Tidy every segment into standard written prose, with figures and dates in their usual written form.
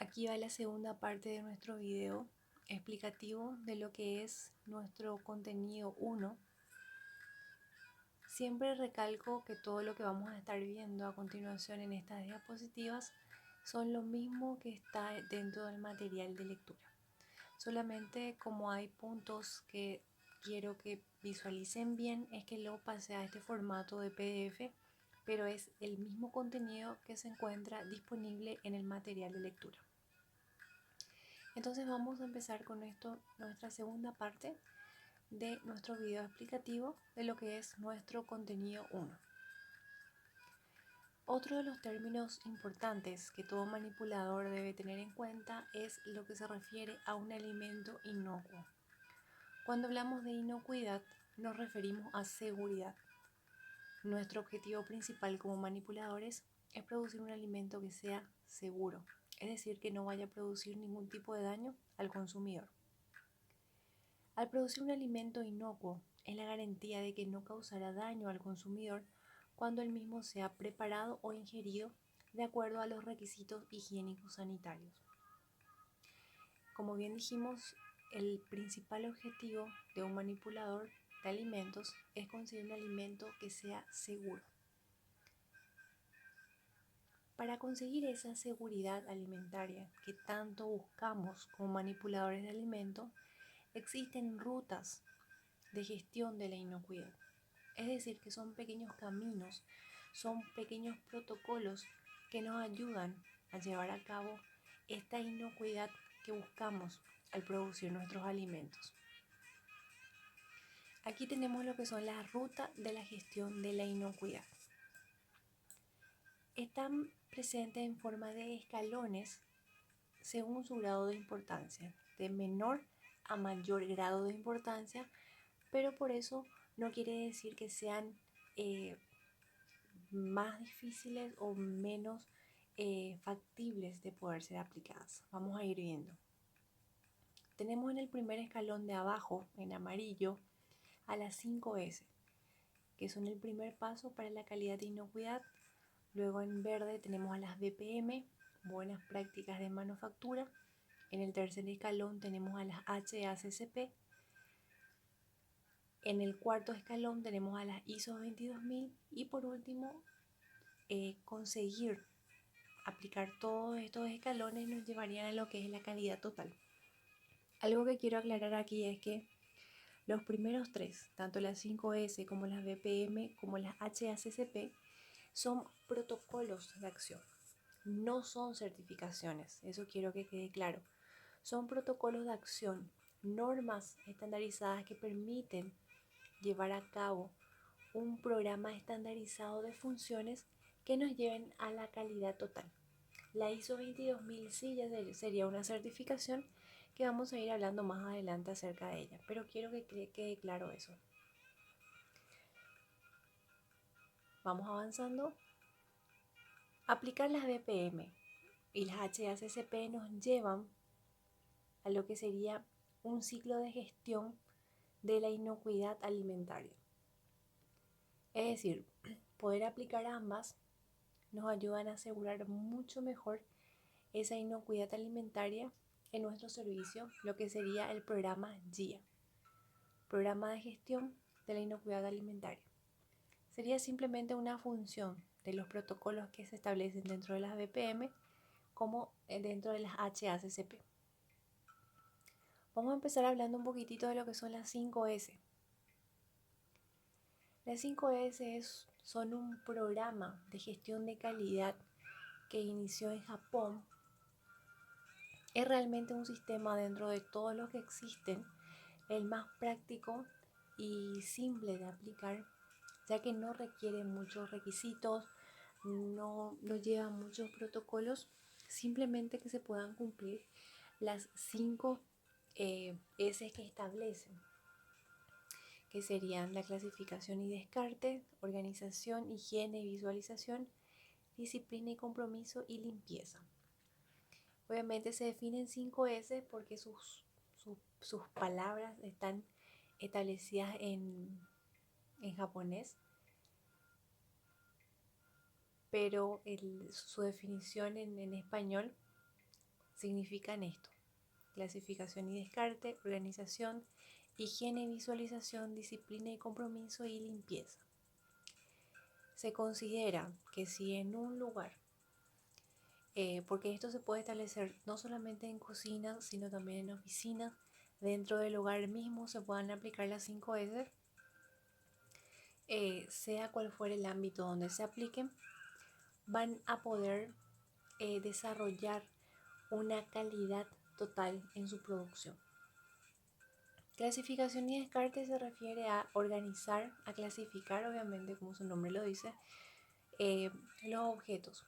Aquí va la segunda parte de nuestro video explicativo de lo que es nuestro contenido 1. Siempre recalco que todo lo que vamos a estar viendo a continuación en estas diapositivas son lo mismo que está dentro del material de lectura. Solamente como hay puntos que quiero que visualicen bien, es que lo pasé a este formato de PDF, pero es el mismo contenido que se encuentra disponible en el material de lectura. Entonces vamos a empezar con nuestra segunda parte de nuestro video explicativo de lo que es nuestro contenido 1. Otro de los términos importantes que todo manipulador debe tener en cuenta es lo que se refiere a un alimento inocuo. Cuando hablamos de inocuidad nos referimos a seguridad. Nuestro objetivo principal como manipuladores es producir un alimento que sea seguro, es decir, que no vaya a producir ningún tipo de daño al consumidor. Al producir un alimento inocuo, es la garantía de que no causará daño al consumidor cuando el mismo sea preparado o ingerido de acuerdo a los requisitos higiénicos sanitarios. Como bien dijimos, el principal objetivo de un manipulador de alimentos es conseguir un alimento que sea seguro. Para conseguir esa seguridad alimentaria que tanto buscamos como manipuladores de alimentos, existen rutas de gestión de la inocuidad. Es decir, que son pequeños caminos, son pequeños protocolos que nos ayudan a llevar a cabo esta inocuidad que buscamos al producir nuestros alimentos. Aquí tenemos lo que son las rutas de la gestión de la inocuidad. Están presentes en forma de escalones según su grado de importancia, de menor a mayor grado de importancia, pero por eso no quiere decir que sean más difíciles o menos factibles de poder ser aplicadas. Vamos a ir viendo. Tenemos en el primer escalón de abajo, en amarillo, a las 5S, que son el primer paso para la calidad de inocuidad. Luego en verde tenemos a las BPM, buenas prácticas de manufactura. En el tercer escalón tenemos a las HACCP. En el cuarto escalón tenemos a las ISO 22000 y por último, conseguir aplicar todos estos escalones nos llevarían a lo que es la calidad total. Algo que quiero aclarar aquí es que los primeros tres, tanto las 5S como las BPM como las HACCP, son protocolos de acción, no son certificaciones, eso quiero que quede claro. Son protocolos de acción, normas estandarizadas que permiten llevar a cabo un programa estandarizado de funciones que nos lleven a la calidad total. La ISO 22000 sí ya sería una certificación que vamos a ir hablando más adelante acerca de ella, pero quiero que quede claro eso. Vamos avanzando. Aplicar las BPM y las HACCP nos llevan a lo que sería un ciclo de gestión de la inocuidad alimentaria. Es decir, poder aplicar ambas nos ayudan a asegurar mucho mejor esa inocuidad alimentaria en nuestro servicio, lo que sería el programa GIA, Programa de Gestión de la Inocuidad Alimentaria. Sería simplemente una función de los protocolos que se establecen dentro de las BPM como dentro de las HACCP. Vamos a empezar hablando un poquitito de lo que son las 5S. Las 5S son un programa de gestión de calidad que inició en Japón. Es realmente un sistema dentro de todos los que existen, el más práctico y simple de aplicar, ya que no requiere muchos requisitos, no lleva muchos protocolos, simplemente que se puedan cumplir las 5 S que establecen, que serían la clasificación y descarte, organización, higiene y visualización, disciplina y compromiso y limpieza. Obviamente se definen 5 S porque sus palabras están establecidas en japonés, pero su definición en español significan esto: clasificación y descarte, organización, higiene y visualización, disciplina y compromiso y limpieza. Se considera que si en un lugar, porque esto se puede establecer no solamente en cocinas, sino también en oficinas, dentro del hogar mismo se puedan aplicar las 5 S, sea cual fuera el ámbito donde se apliquen, van a poder desarrollar una calidad total en su producción. Clasificación y descarte se refiere a organizar, a clasificar, obviamente, como su nombre lo dice, los objetos.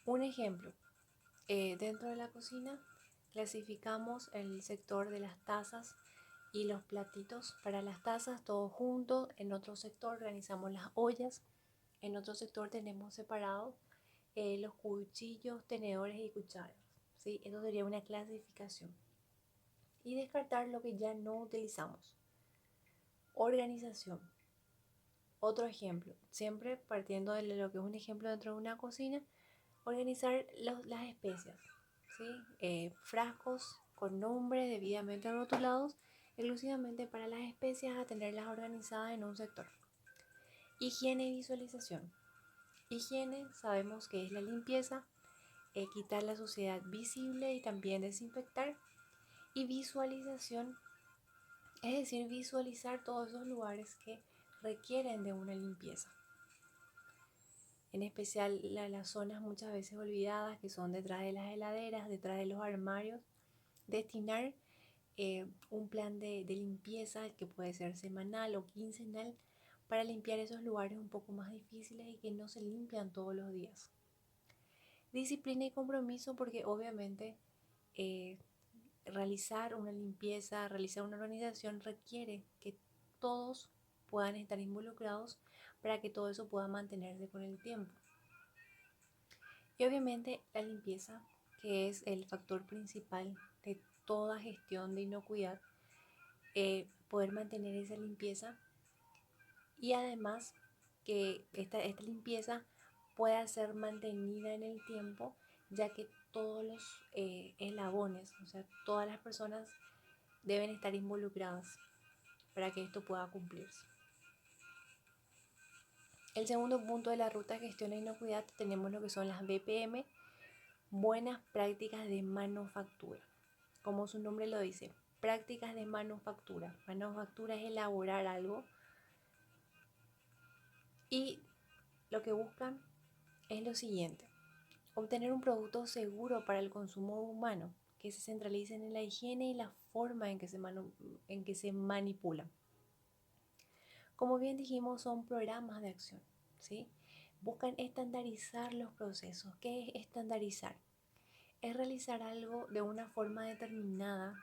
Un ejemplo, dentro de la cocina clasificamos el sector de las tazas y los platitos. Para las tazas todos juntos, en otro sector organizamos las ollas, en otro sector tenemos separados los cuchillos, tenedores y cucharas, ¿sí? Eso sería una clasificación. Y descartar lo que ya no utilizamos. Organización. Otro ejemplo, siempre partiendo de lo que es un ejemplo dentro de una cocina, organizar las especias, ¿sí? Frascos con nombres debidamente rotulados, exclusivamente para las especias, a tenerlas organizadas en un sector. Higiene y visualización. Higiene sabemos que es la limpieza, quitar la suciedad visible y también desinfectar. Y visualización, es decir, visualizar todos esos lugares que requieren de una limpieza. En especial las zonas muchas veces olvidadas, que son detrás de las heladeras, detrás de los armarios. Destinar un plan de limpieza, que puede ser semanal o quincenal, para limpiar esos lugares un poco más difíciles y que no se limpian todos los días. Disciplina y compromiso, porque obviamente realizar una limpieza, realizar una organización requiere que todos puedan estar involucrados para que todo eso pueda mantenerse con el tiempo. Y obviamente la limpieza, que es el factor principal de toda gestión de inocuidad, poder mantener esa limpieza, y además que esta limpieza pueda ser mantenida en el tiempo, ya que todos los eslabones, o sea, todas las personas deben estar involucradas para que esto pueda cumplirse. El segundo punto de la ruta de gestión de inocuidad, tenemos lo que son las BPM, buenas prácticas de manufactura. Como su nombre lo dice, prácticas de manufactura. Manufactura es elaborar algo, y lo que buscan es lo siguiente: obtener un producto seguro para el consumo humano, que se centralicen en la higiene y la forma en que se manipula. Como bien dijimos, son programas de acción, ¿sí? Buscan estandarizar los procesos. ¿Qué es estandarizar? Es realizar algo de una forma determinada,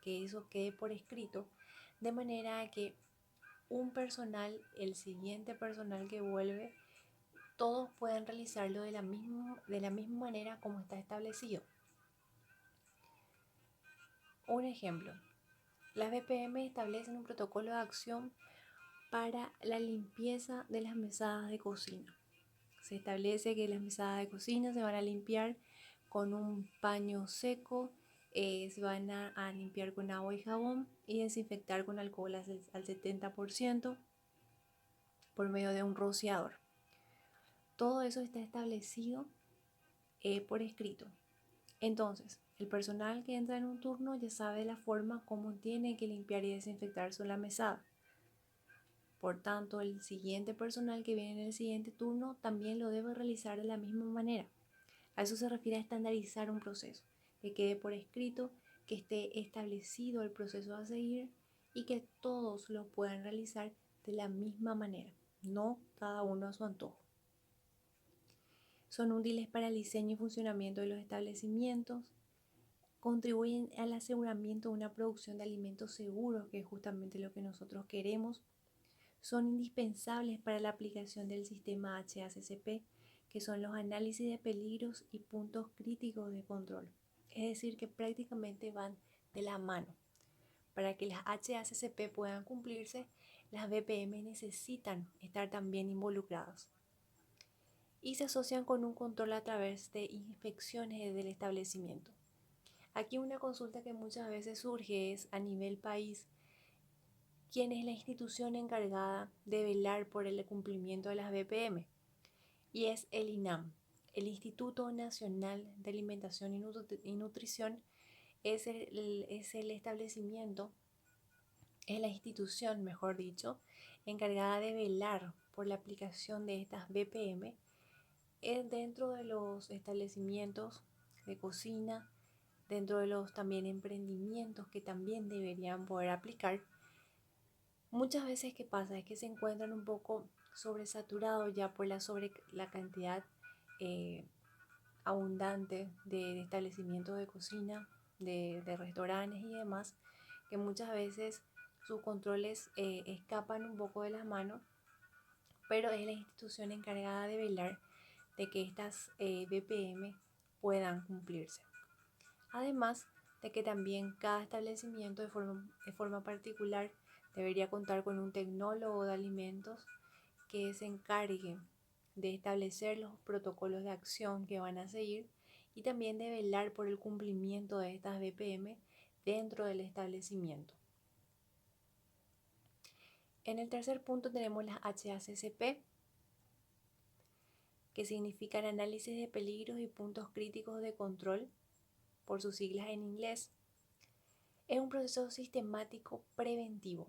que eso quede por escrito, de manera que un personal, el siguiente personal que vuelve, todos pueden realizarlo de la misma manera como está establecido. Un ejemplo, las BPM establecen un protocolo de acción para la limpieza de las mesadas de cocina. Se establece que las mesadas de cocina se van a limpiar con un paño seco, se van a limpiar con agua y jabón y desinfectar con alcohol al 70% por medio de un rociador. Todo eso está establecido por escrito. Entonces, el personal que entra en un turno ya sabe la forma como tiene que limpiar y desinfectar la mesada. Por tanto, el siguiente personal que viene en el siguiente turno también lo debe realizar de la misma manera. A eso se refiere a estandarizar un proceso, que quede por escrito, que esté establecido el proceso a seguir y que todos lo puedan realizar de la misma manera, no cada uno a su antojo. Son útiles para el diseño y funcionamiento de los establecimientos, contribuyen al aseguramiento de una producción de alimentos seguros, que es justamente lo que nosotros queremos. Son indispensables para la aplicación del sistema HACCP, que son los análisis de peligros y puntos críticos de control. Es decir, que prácticamente van de la mano. Para que las HACCP puedan cumplirse, las BPM necesitan estar también involucradas. Y se asocian con un control a través de inspecciones del establecimiento. Aquí una consulta que muchas veces surge es a nivel país, ¿quién es la institución encargada de velar por el cumplimiento de las BPM? Y es el INAM, el Instituto Nacional de Alimentación y Nutrición. Es el establecimiento, es la institución, mejor dicho, encargada de velar por la aplicación de estas BPM dentro de los establecimientos de cocina, dentro de los también emprendimientos que también deberían poder aplicar. Muchas veces, ¿qué pasa? Es que se encuentran un poco sobresaturados ya por la cantidad eh, abundante de establecimientos de cocina, de restaurantes y demás, que muchas veces sus controles escapan un poco de las manos, pero es la institución encargada de velar de que estas BPM puedan cumplirse. Además de que también cada establecimiento de forma particular debería contar con un tecnólogo de alimentos que se encargue de establecer los protocolos de acción que van a seguir y también de velar por el cumplimiento de estas BPM dentro del establecimiento. En el tercer punto tenemos las HACCP, que significan análisis de peligros y puntos críticos de control, por sus siglas en inglés. Es un proceso sistemático preventivo.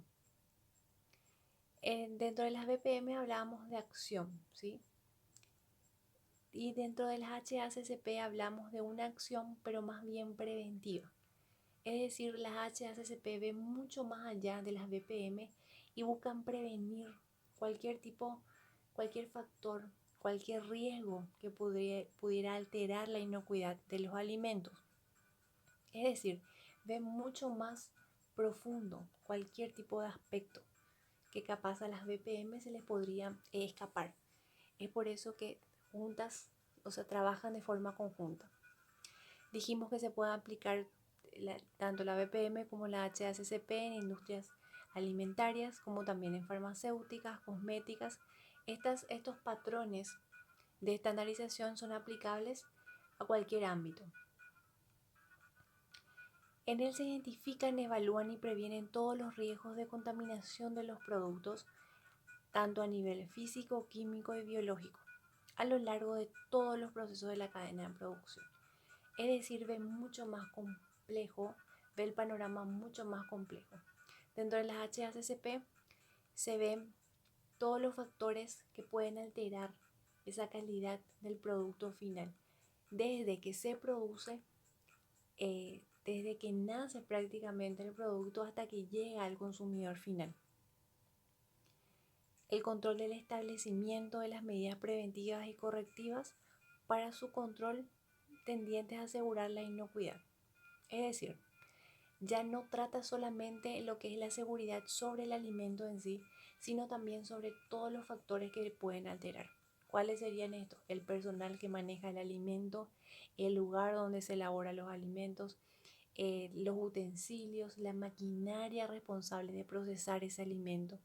Dentro de las BPM hablábamos de acción, ¿sí? Y dentro de las HACCP hablamos de una acción, pero más bien preventiva. Es decir, las HACCP ven mucho más allá de las BPM y buscan prevenir cualquier factor, cualquier riesgo que pudiera alterar la inocuidad de los alimentos. Es decir, ven mucho más profundo cualquier tipo de aspecto que capaz a las BPM se les podría escapar. Es por eso que juntas, trabajan de forma conjunta. Dijimos que se puede aplicar tanto la BPM como la HACCP en industrias alimentarias, como también en farmacéuticas, cosméticas. Estos patrones de estandarización son aplicables a cualquier ámbito. En él se identifican, evalúan y previenen todos los riesgos de contaminación de los productos, tanto a nivel físico, químico y biológico, a lo largo de todos los procesos de la cadena de producción. Es decir, ve mucho más complejo, ve el panorama mucho más complejo. Dentro de las HACCP se ven todos los factores que pueden alterar esa calidad del producto final, desde que se produce, desde que nace prácticamente el producto hasta que llega al consumidor final. El control del establecimiento de las medidas preventivas y correctivas para su control tendientes a asegurar la inocuidad. Es decir, ya no trata solamente lo que es la seguridad sobre el alimento en sí, sino también sobre todos los factores que pueden alterar. ¿Cuáles serían estos? El personal que maneja el alimento, el lugar donde se elaboran los alimentos, los utensilios, la maquinaria responsable de procesar ese alimento.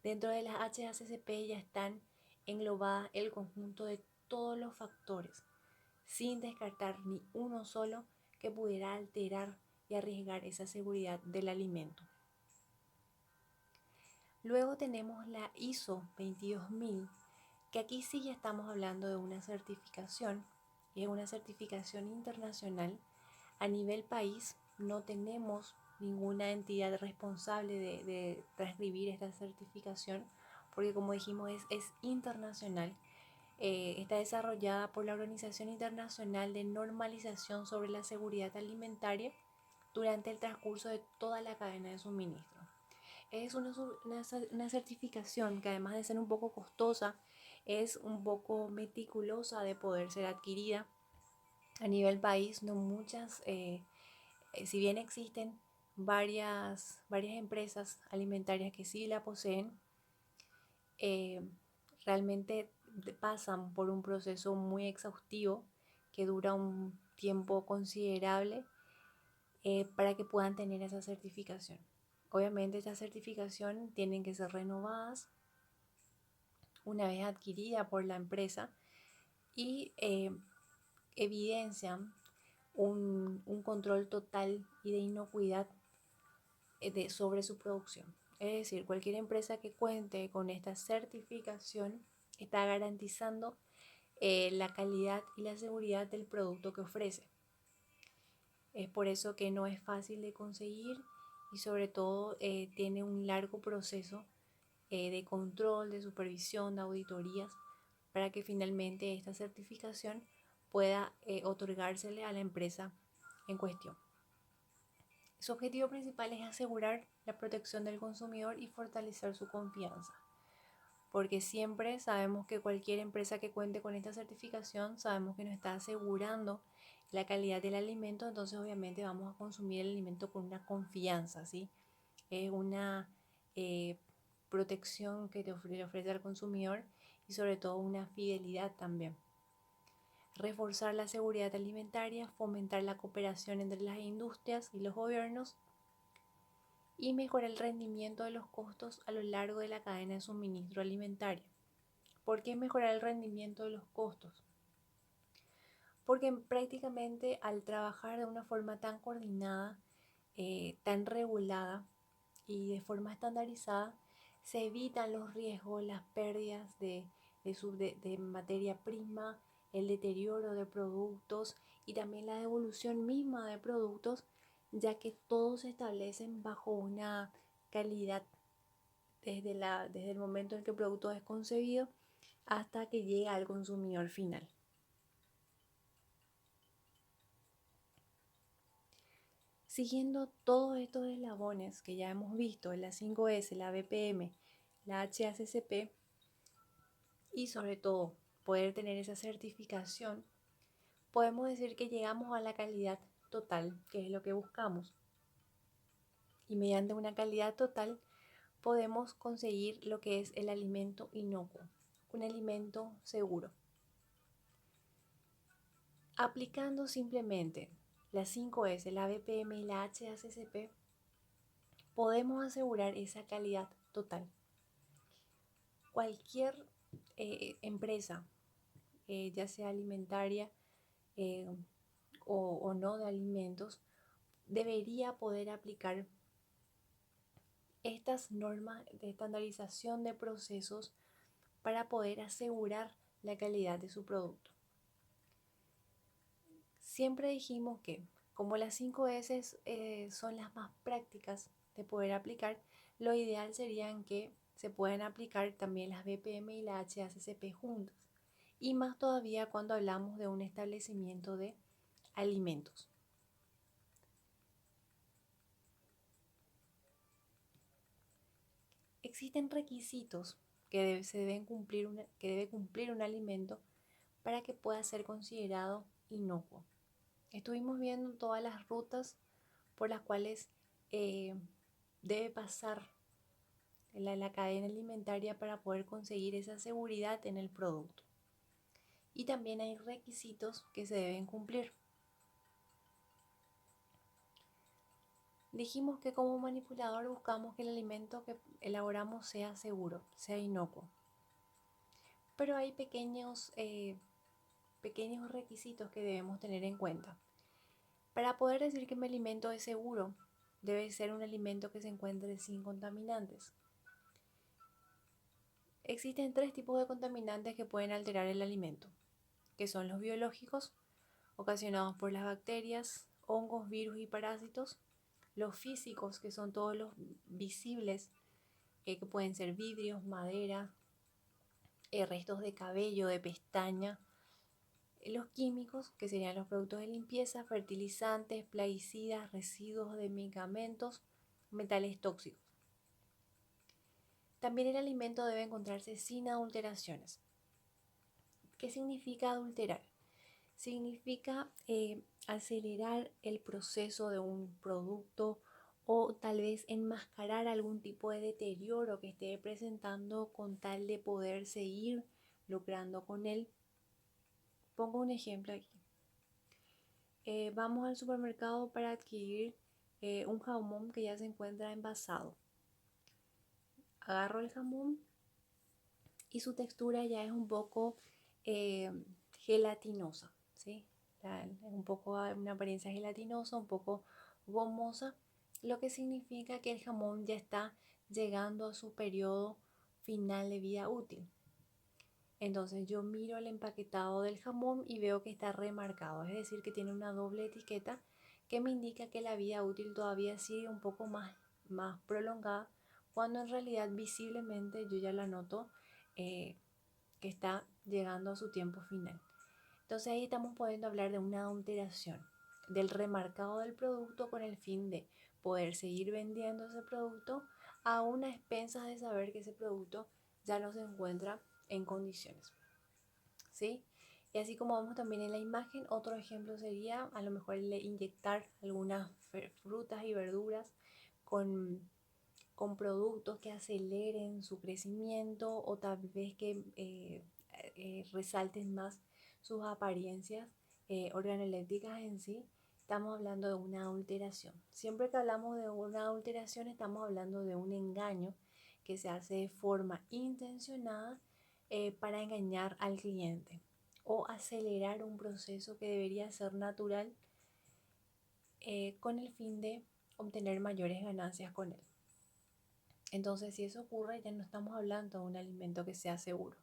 Dentro de las HACCP ya están englobadas el conjunto de todos los factores, sin descartar ni uno solo que pudiera alterar y arriesgar esa seguridad del alimento. Luego tenemos la ISO 22000, que aquí sí ya estamos hablando de una certificación, y es una certificación internacional. A nivel país no tenemos ninguna entidad responsable de transcribir esta certificación, porque como dijimos es internacional. Está desarrollada por la Organización Internacional de Normalización sobre la Seguridad Alimentaria durante el transcurso de toda la cadena de suministro. Es una certificación que, además de ser un poco costosa, es un poco meticulosa de poder ser adquirida. A nivel país, no muchas, si bien existen varias empresas alimentarias que sí la poseen, realmente pasan por un proceso muy exhaustivo que dura un tiempo considerable para que puedan tener esa certificación. Obviamente estas certificaciones tienen que ser renovadas una vez adquirida por la empresa y evidencian un un control total y de inocuidad sobre su producción. Es decir, cualquier empresa que cuente con esta certificación está garantizando la calidad y la seguridad del producto que ofrece. Es por eso que no es fácil de conseguir y sobre todo tiene un largo proceso de control, de supervisión, de auditorías, para que finalmente esta certificación pueda otorgársele a la empresa en cuestión. Su objetivo principal es asegurar la protección del consumidor y fortalecer su confianza, porque siempre sabemos que cualquier empresa que cuente con esta certificación, sabemos que nos está asegurando la calidad del alimento, entonces obviamente vamos a consumir el alimento con una confianza, ¿sí? Es una eh, protección que le ofrece al consumidor y sobre todo una fidelidad también. Reforzar la seguridad alimentaria, fomentar la cooperación entre las industrias y los gobiernos y mejorar el rendimiento de los costos a lo largo de la cadena de suministro alimentario. ¿Por qué mejorar el rendimiento de los costos? Porque prácticamente al trabajar de una forma tan coordinada, tan regulada y de forma estandarizada, se evitan los riesgos, las pérdidas de materia prima, el deterioro de productos y también la devolución misma de productos, ya que todos se establecen bajo una calidad desde el momento en que el producto es concebido hasta que llega al consumidor final. Siguiendo todos estos eslabones que ya hemos visto, la 5S, la BPM, la HACCP y sobre todo poder tener esa certificación, podemos decir que llegamos a la calidad total, que es lo que buscamos. Y mediante una calidad total podemos conseguir lo que es el alimento inocuo, un alimento seguro. Aplicando simplemente las 5S, la BPM y la HACCP, podemos asegurar esa calidad total. Cualquier empresa, ya sea alimentaria eh, o no de alimentos, debería poder aplicar estas normas de estandarización de procesos para poder asegurar la calidad de su producto. Siempre dijimos que como las 5 S son las más prácticas de poder aplicar, lo ideal sería que se puedan aplicar también las BPM y la HACCP juntas, y más todavía cuando hablamos de un establecimiento de alimentos. Existen requisitos que debe cumplir un alimento para que pueda ser considerado inocuo. Estuvimos viendo todas las rutas por las cuales debe pasar la cadena alimentaria para poder conseguir esa seguridad en el producto. Y también hay requisitos que se deben cumplir. Dijimos que como manipulador buscamos que el alimento que elaboramos sea seguro, sea inocuo. Pero hay pequeños requisitos que debemos tener en cuenta. Para poder decir que mi alimento es seguro, debe ser un alimento que se encuentre sin contaminantes. Existen 3 tipos de contaminantes que pueden alterar el alimento, que son los biológicos, ocasionados por las bacterias, hongos, virus y parásitos; los físicos, que son todos los visibles, que pueden ser vidrios, madera, restos de cabello, de pestaña; los químicos, que serían los productos de limpieza, fertilizantes, plaguicidas, residuos de medicamentos, metales tóxicos. También el alimento debe encontrarse sin adulteraciones. ¿Qué significa adulterar? Significa acelerar el proceso de un producto o tal vez enmascarar algún tipo de deterioro que esté presentando con tal de poder seguir lucrando con él. Pongo un ejemplo aquí. Vamos al supermercado para adquirir un jamón que ya se encuentra envasado. Agarro el jamón y su textura ya es un poco gelatinosa, ¿sí? un poco una apariencia gelatinosa, un poco gomosa, lo que significa que el jamón ya está llegando a su periodo final de vida útil. Entonces yo miro el empaquetado del jamón y veo que está remarcado, es decir, que tiene una doble etiqueta que me indica que la vida útil todavía sigue un poco más prolongada, cuando en realidad visiblemente yo ya la noto que está llegando a su tiempo final. Entonces ahí estamos pudiendo hablar de una adulteración, del remarcado del producto con el fin de poder seguir vendiendo ese producto a unas expensas de saber que ese producto ya no se encuentra en condiciones, ¿sí? Y así como vemos también en la imagen, otro ejemplo sería a lo mejor inyectar algunas frutas y verduras con, con productos que aceleren su crecimiento o tal vez que resalten más sus apariencias organolépticas en sí. Estamos hablando de una adulteración. Siempre que hablamos de una adulteración estamos hablando de un engaño que se hace de forma intencionada para engañar al cliente o acelerar un proceso que debería ser natural con el fin de obtener mayores ganancias con él. Entonces, si eso ocurre, ya no estamos hablando de un alimento que sea seguro.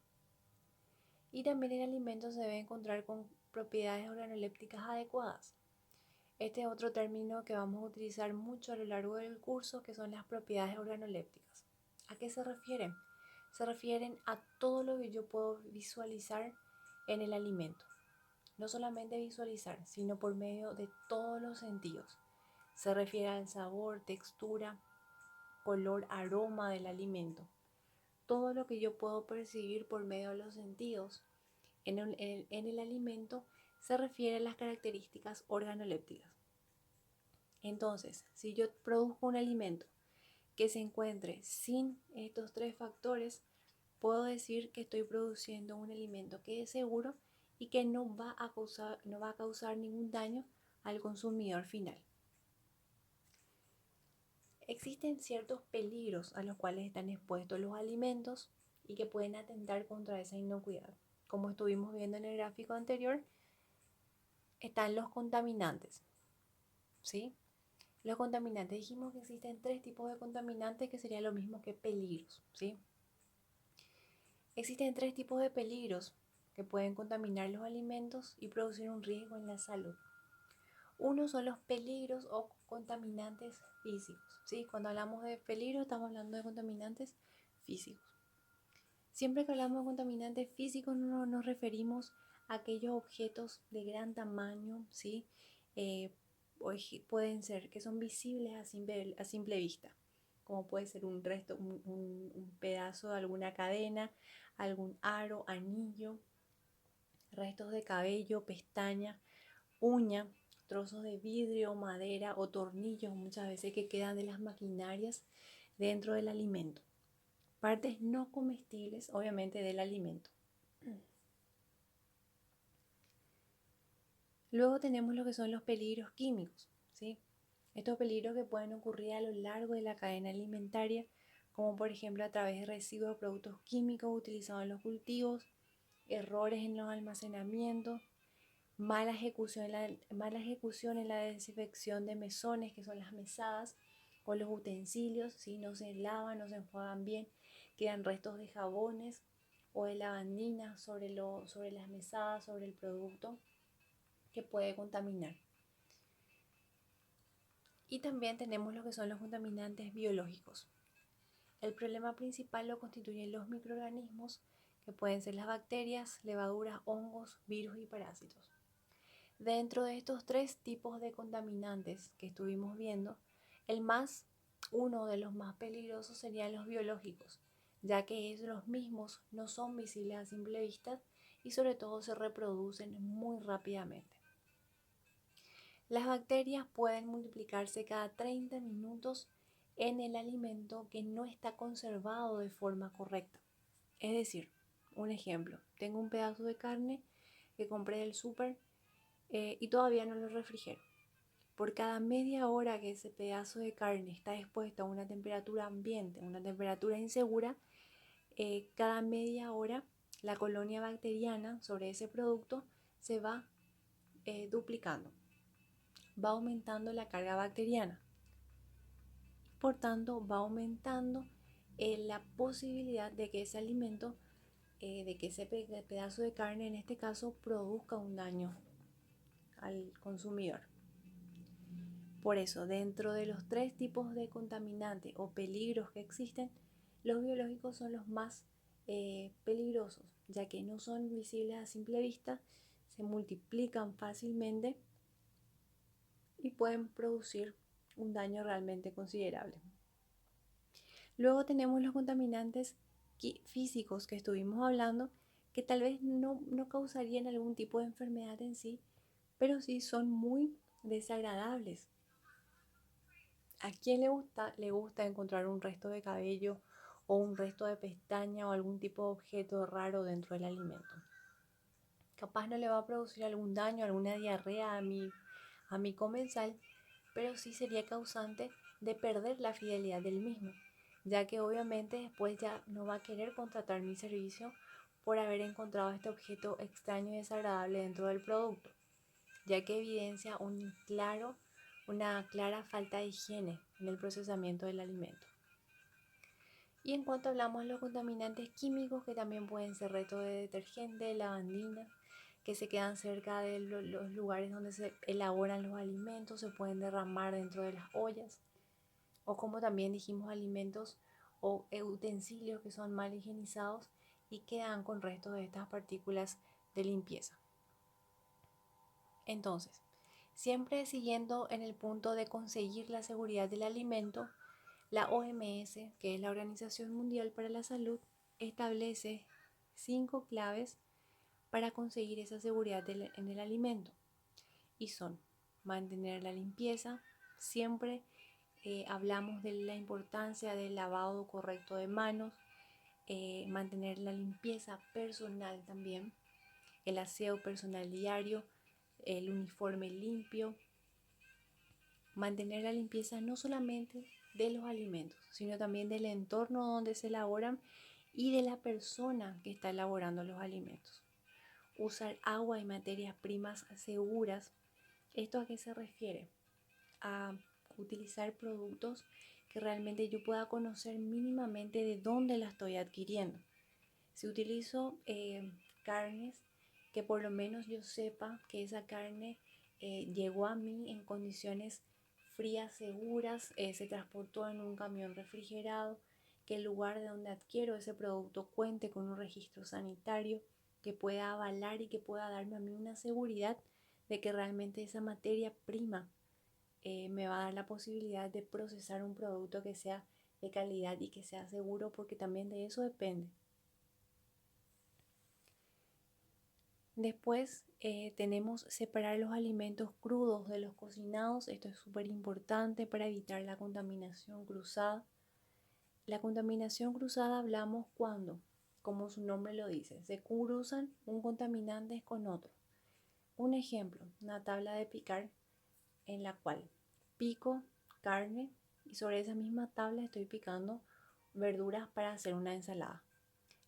Y también el alimento se debe encontrar con propiedades organolépticas adecuadas. Este es otro término que vamos a utilizar mucho a lo largo del curso, que son las propiedades organolépticas. ¿A qué se refieren? Se refieren a todo lo que yo puedo visualizar en el alimento. No solamente visualizar, sino por medio de todos los sentidos. Se refiere al sabor, textura, color, aroma del alimento. Todo lo que yo puedo percibir por medio de los sentidos en el alimento se refiere a las características organolépticas. Entonces, si yo produzco un alimento que se encuentre sin estos tres factores, puedo decir que estoy produciendo un alimento que es seguro y que no va a causar ningún daño al consumidor final. Existen ciertos peligros a los cuales están expuestos los alimentos y que pueden atentar contra esa inocuidad. Como estuvimos viendo en el gráfico anterior, están los contaminantes, ¿sí? Los contaminantes, dijimos que existen tres tipos de contaminantes que sería lo mismo que peligros, ¿sí? Existen tres tipos de peligros que pueden contaminar los alimentos y producir un riesgo en la salud. Uno son los peligros o contaminantes físicos, ¿sí? Cuando hablamos de peligros estamos hablando de contaminantes físicos. Siempre que hablamos de contaminantes físicos no nos referimos a aquellos objetos de gran tamaño, ¿sí? Pueden ser que son visibles a simple vista, como puede ser un resto, un pedazo de alguna cadena, algún aro, anillo, restos de cabello, pestaña, uña, trozos de vidrio, madera o tornillos muchas veces que quedan de las maquinarias dentro del alimento. Partes no comestibles, obviamente, del alimento. Luego tenemos lo que son los peligros químicos, ¿sí? Estos peligros que pueden ocurrir a lo largo de la cadena alimentaria, como por ejemplo a través de residuos de productos químicos utilizados en los cultivos, errores en los almacenamientos, mala ejecución en la desinfección de mesones, que son las mesadas, o los utensilios, si no se lavan, no se enjuagan bien, quedan restos de jabones o de lavandina sobre las mesadas, sobre el producto, que puede contaminar. Y también tenemos lo que son los contaminantes biológicos. El problema principal lo constituyen los microorganismos, que pueden ser las bacterias, levaduras, hongos, virus y parásitos. Dentro de estos tres tipos de contaminantes que estuvimos viendo, uno de los más peligrosos serían los biológicos, ya que los mismos no son visibles a simple vista y sobre todo se reproducen muy rápidamente. Las bacterias pueden multiplicarse cada 30 minutos en el alimento que no está conservado de forma correcta. Es decir, un ejemplo, tengo un pedazo de carne que compré del súper y todavía no lo refrigero. Por cada media hora que ese pedazo de carne está expuesto a una temperatura ambiente, una temperatura insegura, cada media hora la colonia bacteriana sobre ese producto se va duplicando, va aumentando la carga bacteriana. Por tanto, va aumentando la posibilidad de que ese alimento, de que ese pedazo de carne en este caso produzca un daño al consumidor. Por eso, dentro de los 3 tipos de contaminantes o peligros que existen, los biológicos son los más peligrosos, ya que no son visibles a simple vista, se multiplican fácilmente y pueden producir un daño realmente considerable. Luego tenemos los contaminantes físicos que estuvimos hablando, que tal vez no causarían algún tipo de enfermedad en sí, pero sí son muy desagradables. ¿A quién le gusta? Le gusta encontrar un resto de cabello o un resto de pestaña o algún tipo de objeto raro dentro del alimento. Capaz no le va a producir algún daño, alguna diarrea a mi comensal, pero sí sería causante de perder la fidelidad del mismo, ya que obviamente después ya no va a querer contratar mi servicio por haber encontrado este objeto extraño y desagradable dentro del producto, ya que evidencia una clara falta de higiene en el procesamiento del alimento. Y en cuanto hablamos de los contaminantes químicos, que también pueden ser restos de detergente, lavandina, que se quedan cerca de los lugares donde se elaboran los alimentos, se pueden derramar dentro de las ollas, o como también dijimos, alimentos o utensilios que son mal higienizados y quedan con restos de estas partículas de limpieza. Entonces, siempre siguiendo en el punto de conseguir la seguridad del alimento, la OMS, que es la Organización Mundial para la Salud, establece 5 claves para conseguir esa seguridad en el alimento. Y son mantener la limpieza, siempre hablamos de la importancia del lavado correcto de manos, mantener la limpieza personal también, el aseo personal diario, el uniforme limpio, mantener la limpieza no solamente de los alimentos, sino también del entorno donde se elaboran y de la persona que está elaborando los alimentos. Usar agua y materias primas seguras. ¿Esto a qué se refiere? A utilizar productos que realmente yo pueda conocer mínimamente de dónde la estoy adquiriendo. Si utilizo carnes, que por lo menos yo sepa que esa carne llegó a mí en condiciones frías, seguras, se transportó en un camión refrigerado, que el lugar de donde adquiero ese producto cuente con un registro sanitario que pueda avalar y que pueda darme a mí una seguridad de que realmente esa materia prima me va a dar la posibilidad de procesar un producto que sea de calidad y que sea seguro, porque también de eso depende. Después tenemos separar los alimentos crudos de los cocinados. Esto es súper importante para evitar la contaminación cruzada. La contaminación cruzada hablamos cuando, como su nombre lo dice, se cruzan un contaminante con otro. Un ejemplo, una tabla de picar en la cual pico carne y sobre esa misma tabla estoy picando verduras para hacer una ensalada.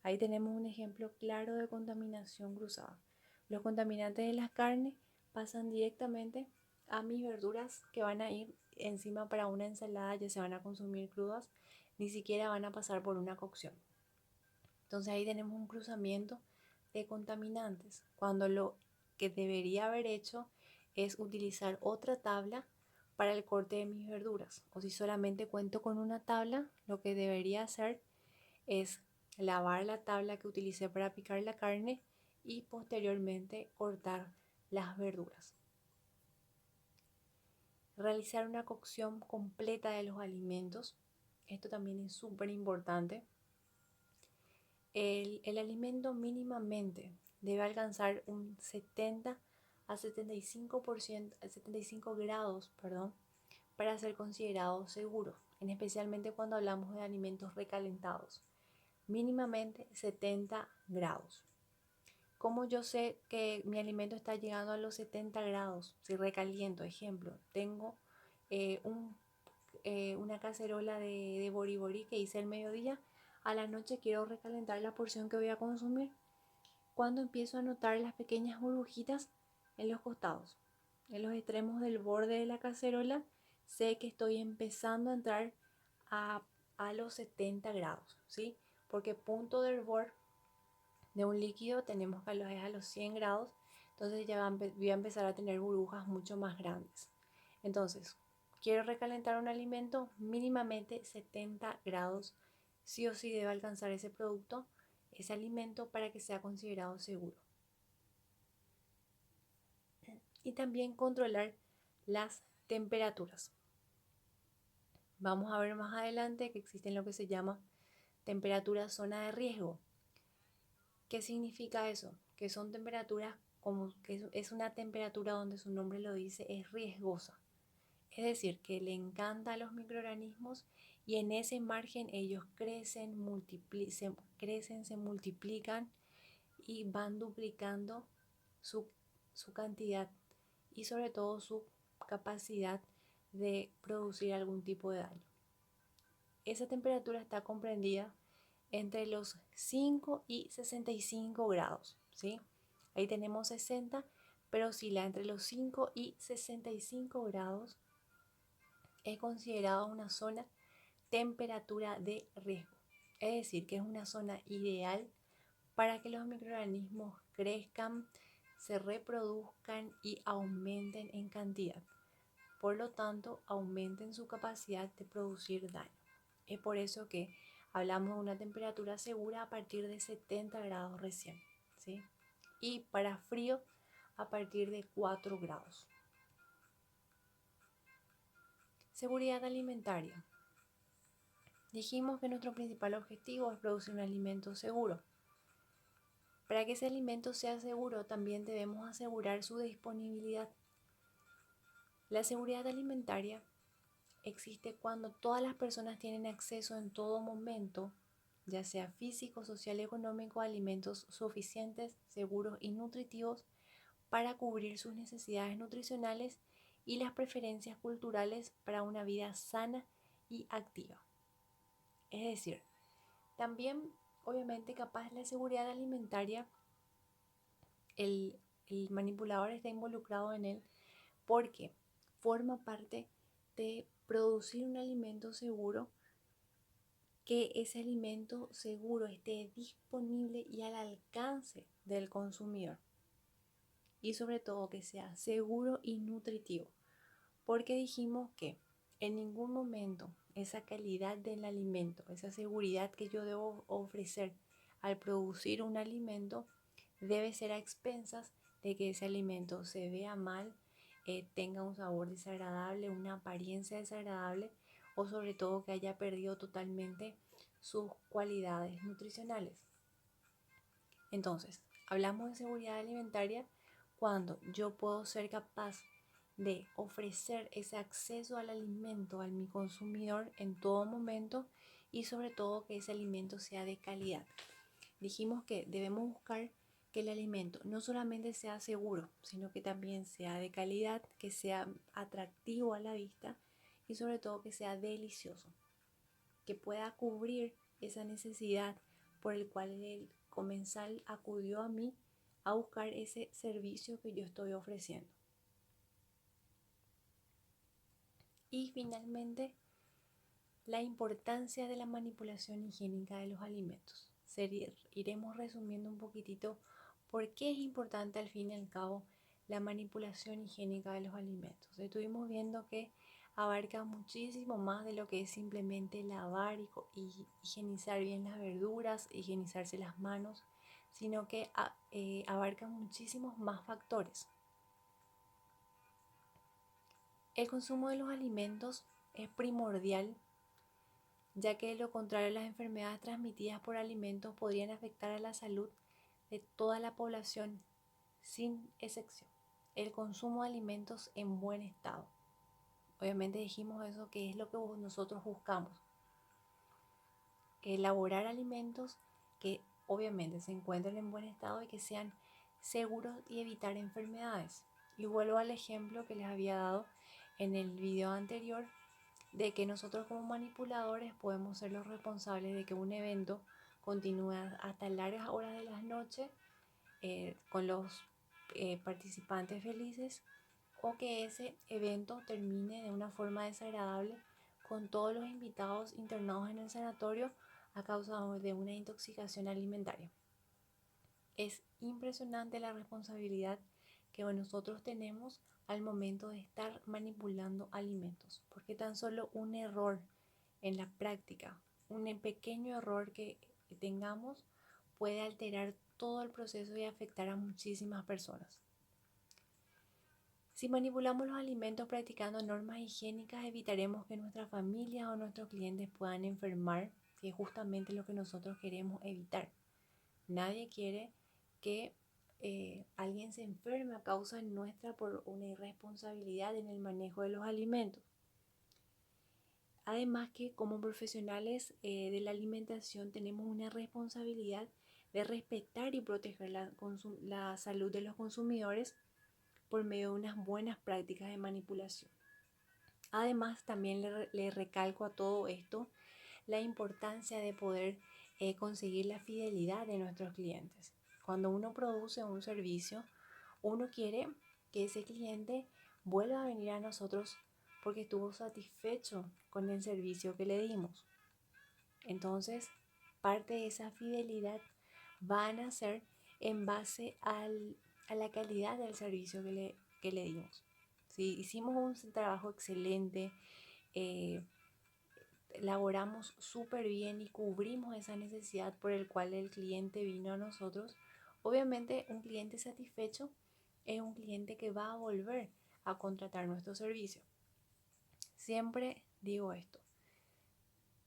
Ahí tenemos un ejemplo claro de contaminación cruzada. Los contaminantes de las carnes pasan directamente a mis verduras que van a ir encima para una ensalada, ya se van a consumir crudas, ni siquiera van a pasar por una cocción. Entonces ahí tenemos un cruzamiento de contaminantes, cuando lo que debería haber hecho es utilizar otra tabla para el corte de mis verduras. O si solamente cuento con una tabla, lo que debería hacer es lavar la tabla que utilicé para picar la carne y posteriormente cortar las verduras. Realizar una cocción completa de los alimentos. Esto también es súper importante. El alimento mínimamente debe alcanzar un 70 a 75 grados, para ser considerado seguro, especialmente cuando hablamos de alimentos recalentados. Mínimamente 70 grados. ¿Cómo yo sé que mi alimento está llegando a los 70 grados? Si recaliento, ejemplo, tengo una cacerola de boriborí que hice al mediodía, a la noche quiero recalentar la porción que voy a consumir. Cuando empiezo a notar las pequeñas burbujitas, en los costados, en los extremos del borde de la cacerola. Sé que estoy empezando a entrar a, a los 70 grados, ¿sí? Porque punto de hervor de un líquido tenemos que es a los 100 grados, entonces ya voy a empezar a tener burbujas mucho más grandes. Entonces, quiero recalentar un alimento mínimamente 70 grados, sí o sí debe alcanzar ese producto, ese alimento, para que sea considerado seguro. Y también controlar las temperaturas. Vamos a ver más adelante que existen lo que se llama temperatura zona de riesgo. ¿Qué significa eso? Que son temperaturas como que es una temperatura donde su nombre lo dice, es riesgosa. Es decir, que le encanta a los microorganismos y en ese margen ellos crecen, se multiplican y van duplicando su, su cantidad y sobre todo su capacidad de producir algún tipo de daño. Esa temperatura está comprendida entre los 5 y 65 grados, ¿sí? Ahí tenemos 60, pero oscila entre los 5 y 65 grados. Es considerada una zona temperatura de riesgo, es decir, que es una zona ideal para que los microorganismos crezcan, se reproduzcan y aumenten en cantidad. Por lo tanto, aumenten su capacidad de producir daño. Es por eso que hablamos de una temperatura segura a partir de 70 grados recién, ¿sí? Y para frío a partir de 4 grados. Seguridad alimentaria. Dijimos que nuestro principal objetivo es producir un alimento seguro. Para que ese alimento sea seguro, también debemos asegurar su disponibilidad. La seguridad alimentaria existe cuando todas las personas tienen acceso en todo momento, ya sea físico, social, económico, a alimentos suficientes, seguros y nutritivos para cubrir sus necesidades nutricionales y las preferencias culturales para una vida sana y activa. Es decir, también obviamente capaz la seguridad alimentaria, el, el manipulador está involucrado en él porque forma parte de producir un alimento seguro, que ese alimento seguro esté disponible y al alcance del consumidor. Y sobre todo que sea seguro y nutritivo. Porque dijimos que en ningún momento esa calidad del alimento, esa seguridad que yo debo ofrecer al producir un alimento, debe ser a expensas de que ese alimento se vea mal, tenga un sabor desagradable, una apariencia desagradable o sobre todo que haya perdido totalmente sus cualidades nutricionales. Entonces, hablamos de seguridad alimentaria cuando yo puedo ser capaz de ofrecer ese acceso al alimento a mi consumidor en todo momento y sobre todo que ese alimento sea de calidad. Dijimos que debemos buscar que el alimento no solamente sea seguro, sino que también sea de calidad, que sea atractivo a la vista y sobre todo que sea delicioso, que pueda cubrir esa necesidad por el cual el comensal acudió a mí a buscar ese servicio que yo estoy ofreciendo. Y finalmente, la importancia de la manipulación higiénica de los alimentos. Iremos resumiendo un poquitito por qué es importante al fin y al cabo la manipulación higiénica de los alimentos. Estuvimos viendo que abarca muchísimo más de lo que es simplemente lavar y higienizar bien las verduras, higienizarse las manos, sino que abarca muchísimos más factores. El consumo de los alimentos es primordial, ya que de lo contrario las enfermedades transmitidas por alimentos podrían afectar a la salud de toda la población sin excepción. El consumo de alimentos en buen estado. Obviamente dijimos eso, que es lo que nosotros buscamos. Elaborar alimentos que obviamente se encuentren en buen estado y que sean seguros y evitar enfermedades. Y vuelvo al ejemplo que les había dado en el video anterior, de que nosotros como manipuladores podemos ser los responsables de que un evento continúe hasta largas horas de la noche con los participantes felices o que ese evento termine de una forma desagradable con todos los invitados internados en el sanatorio a causa de una intoxicación alimentaria. Es impresionante la responsabilidad que nosotros tenemos al momento de estar manipulando alimentos, porque tan solo un error en la práctica, un pequeño error que tengamos puede alterar todo el proceso y afectar a muchísimas personas. Si manipulamos los alimentos practicando normas higiénicas, evitaremos que nuestras familias o nuestros clientes puedan enfermar, que es justamente lo que nosotros queremos evitar. Nadie quiere que alguien se enferme a causa nuestra por una irresponsabilidad en el manejo de los alimentos. Además que como profesionales de la alimentación tenemos una responsabilidad de respetar y proteger la salud de los consumidores por medio de unas buenas prácticas de manipulación. Además, también le recalco a todo esto la importancia de poder conseguir la fidelidad de nuestros clientes. Cuando uno produce un servicio, uno quiere que ese cliente vuelva a venir a nosotros porque estuvo satisfecho con el servicio que le dimos. Entonces, parte de esa fidelidad va a nacer en base a la calidad del servicio que le dimos. Si hicimos un trabajo excelente, elaboramos súper bien y cubrimos esa necesidad por el cual el cliente vino a nosotros, obviamente un cliente satisfecho es un cliente que va a volver a contratar nuestro servicio. Siempre digo esto,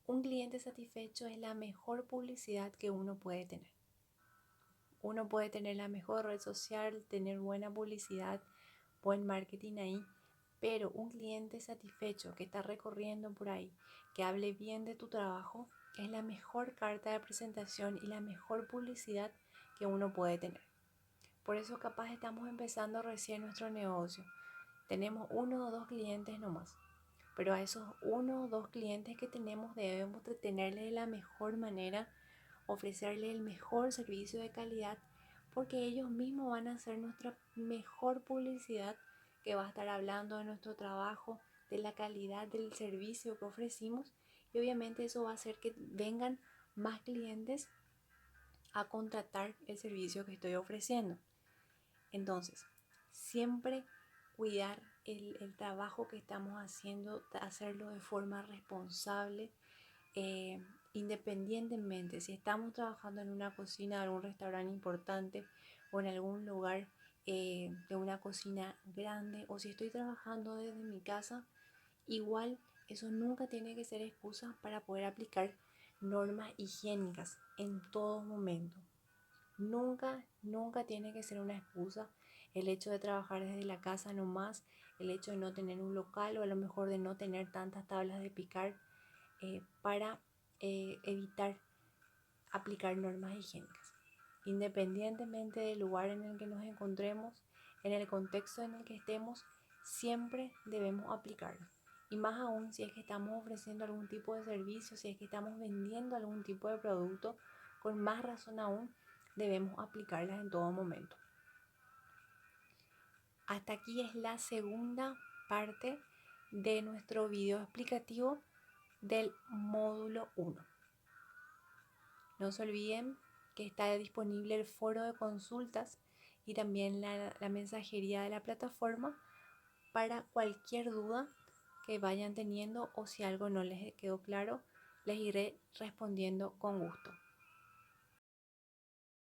un cliente satisfecho es la mejor publicidad que uno puede tener. Uno puede tener la mejor red social, tener buena publicidad, buen marketing ahí, pero un cliente satisfecho que está recorriendo por ahí, que hable bien de tu trabajo, es la mejor carta de presentación y la mejor publicidad que uno puede tener. Por eso capaz estamos empezando recién nuestro negocio. Tenemos 1 o 2 clientes nomás, pero a esos 1 o 2 clientes que tenemos debemos de tenerles de la mejor manera, ofrecerles el mejor servicio de calidad, porque ellos mismos van a hacer nuestra mejor publicidad, que va a estar hablando de nuestro trabajo, de la calidad del servicio que ofrecimos, y obviamente eso va a hacer que vengan más clientes a contratar el servicio que estoy ofreciendo. Entonces, siempre cuidar el trabajo que estamos haciendo, hacerlo de forma responsable, independientemente si estamos trabajando en una cocina de algún restaurante importante o en algún lugar de una cocina grande, o si estoy trabajando desde mi casa, igual eso nunca tiene que ser excusa para poder aplicar normas higiénicas en todo momento. Nunca tiene que ser una excusa el hecho de trabajar desde la casa nomás, el hecho de no tener un local o a lo mejor de no tener tantas tablas de picar para evitar aplicar normas higiénicas. Independientemente del lugar en el que nos encontremos, en el contexto en el que estemos, siempre debemos aplicarlo. Y más aún si es que estamos ofreciendo algún tipo de servicio, si es que estamos vendiendo algún tipo de producto, con más razón aún debemos aplicarlas en todo momento. Hasta aquí es la segunda parte de nuestro video explicativo del módulo 1. No se olviden que está disponible el foro de consultas y también la mensajería de la plataforma para cualquier duda que vayan teniendo, o si algo no les quedó claro, les iré respondiendo con gusto.